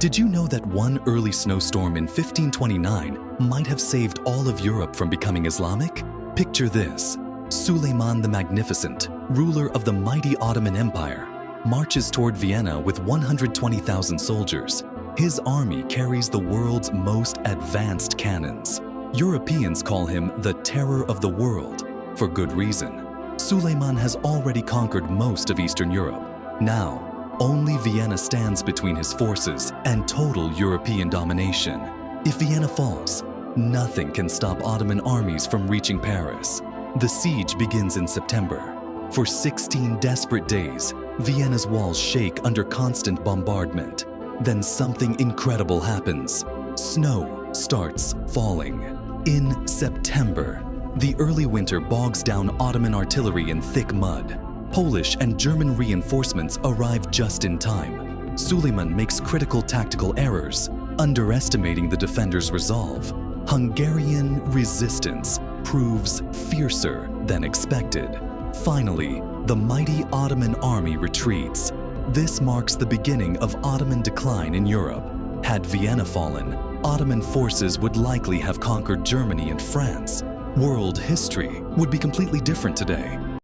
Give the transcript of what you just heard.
Did you know that one early snowstorm in 1529 might have saved all of Europe from becoming Islamic? Picture this. Suleiman the Magnificent, ruler of the mighty Ottoman Empire, marches toward Vienna with 120,000 soldiers. His army carries the world's most advanced cannons. Europeans call him the terror of the world, for good reason. Suleiman has already conquered most of Eastern Europe. Now, only Vienna stands between his forces and total European domination. If Vienna falls, nothing can stop Ottoman armies from reaching Paris. The siege begins in September. For 16 desperate days, Vienna's walls shake under constant bombardment. Then something incredible happens. Snow starts falling. In September, the early winter bogs down Ottoman artillery in thick mud. Polish and German reinforcements arrive just in time. Suleiman makes critical tactical errors, underestimating the defenders' resolve. Hungarian resistance proves fiercer than expected. Finally, the mighty Ottoman army retreats. This marks the beginning of Ottoman decline in Europe. Had Vienna fallen, Ottoman forces would likely have conquered Germany and France. World history would be completely different today.